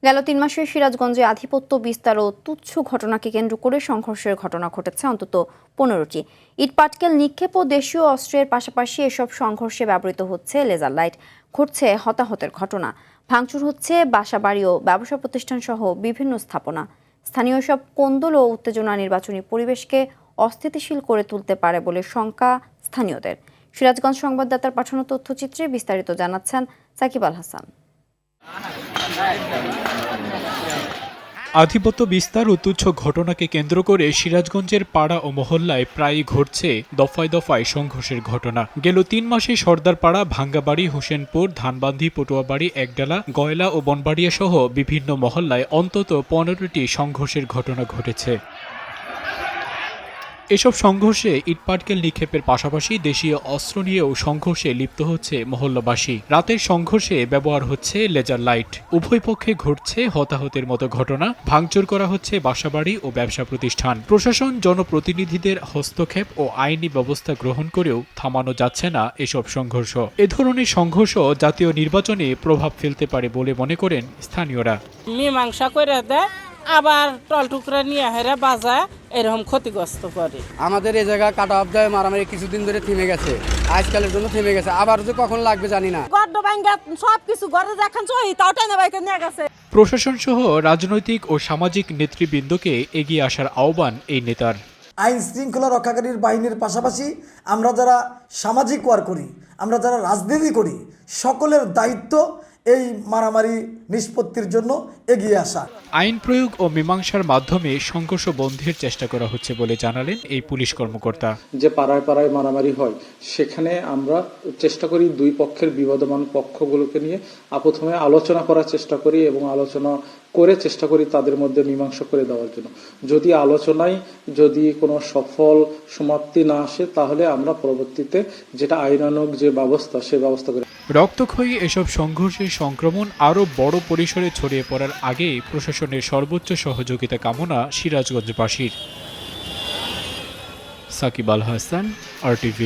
গেল ৩ মাসে সিরাজগঞ্জে আধিপত্য বিস্তার ও তুচ্ছ ঘটনাকে কেন্দ্র করে সংঘর্ষের ঘটনা ঘটেছে অন্তত ১৫টি। ইটপাটকেল নিক্ষেপ ও দেশীয় অস্ত্রের পাশাপাশি এসব সংঘর্ষে ব্যবহৃত হচ্ছে লেজার লাইট, ঘটছে হতাহতের ঘটনা, ভাঙচুর হচ্ছে বাসাবাড়ি ও ব্যবসা প্রতিষ্ঠান সহ বিভিন্ন স্থাপনা। স্থানীয় সব কোন্দল ও উত্তেজনা নির্বাচনী পরিবেশকে অস্থিতিশীল করে তুলতে পারে বলে শঙ্কা স্থানীয়দের। সিরাজগঞ্জ সংবাদদাতার পাঠানো তথ্যচিত্রে বিস্তারিত জানাচ্ছেন সাকিব আল হাসান। আধিপত্য বিস্তার ও তুচ্ছ ঘটনাকে কেন্দ্র করে সিরাজগঞ্জের পাড়া ও মহল্লায় প্রায়ই ঘটছে দফায় দফায় সংঘর্ষের ঘটনা। গেল ৩ মাসে সর্দারপাড়া, ভাঙ্গাবাড়ি, হোসেনপুর, ধানবান্ধি, পটুয়াবাড়ি, একডালা, গয়লা ও বনবাড়িয়া সহ বিভিন্ন মহল্লায় অন্তত ১৫টি সংঘর্ষের ঘটনা ঘটেছে। এসব সংঘর্ষে ইটপাটকেল নিক্ষেপের পাশাপাশি দেশীয় অস্ত্র নিয়েও সংঘর্ষে লিপ্ত হচ্ছে মহল্লাবাসী। রাতের সংঘর্ষে ব্যবহার হচ্ছে লেজার লাইট। উভয় পক্ষে ঘটছে হতাহতের মতো ঘটনা, ভাঙচুর করা হচ্ছে বাসাবাড়ি ও ব্যবসা প্রতিষ্ঠান। প্রশাসন, জনপ্রতিনিধিদের হস্তক্ষেপ ও আইনি ব্যবস্থা গ্রহণ করেও থামানো যাচ্ছে না এসব সংঘর্ষ। এ ধরনের সংঘর্ষ জাতীয় নির্বাচনে প্রভাব ফেলতে পারে বলে মনে করেন স্থানীয়রা। মীমাংসা করে দেয়, আবার টল টুকরা নিয়ে হেরা বাজায়, এরকম ক্ষতিগ্রস্ত করে। আমাদের এই জায়গা কাটা অফ দেয় মারামারি কিছুদিন ধরে থেমে গেছে, আজকালের জন্য থেমে গেছে, আবার যে কখন লাগবে জানি না। সবকিছু ঘরে দেখান নিয়ে গেছে। প্রশাসন সহ রাজনৈতিক ও সামাজিক নেতৃবৃন্দকে এগিয়ে আসার আহ্বান এই নেতার। আইন শৃঙ্খলা রক্ষাকারীর বাহিনীর পাশাপাশি আমরা যারা সামাজিক ওয়ার্ক করি, আমরা যারা রাজনীতি করি, সকলের দায়িত্ব এই মারামারি নিষ্পত্তির জন্য এগিয়ে আসা। আইন প্রয়োগ ও মীমাংসার মাধ্যমে সংঘর্ষ বন্ধের চেষ্টা করা হচ্ছে বলে জানালেন এই পুলিশ কর্মকর্তা। যে পাড়ায় পাড়ায় মারামারি হয়, সেখানে আমরা চেষ্টা করি দুই পক্ষের বিবাদমান পক্ষগুলোকে নিয়ে প্রথমে আলোচনা করার চেষ্টা করি এবং আলোচনা করে চেষ্টা করি তাদের মধ্যে মীমাংসা করে দেওয়ার জন্য। যদি আলোচনায় যদি কোনো সফল সমাপ্তি না আসে, তাহলে আমরা পরবর্তীতে যেটা আইনানুগ যে ব্যবস্থা, সে ব্যবস্থা করি। রক্তক্ষয়ী এসব সংঘর্ষের সংক্রমণ আরও বড় পরিসরে ছড়িয়ে পড়ার আগে প্রশাসনের সর্বোচ্চ সহযোগিতা কামনা সিরাজগঞ্জবাসীর। সাকিব আল হাসান, RTV।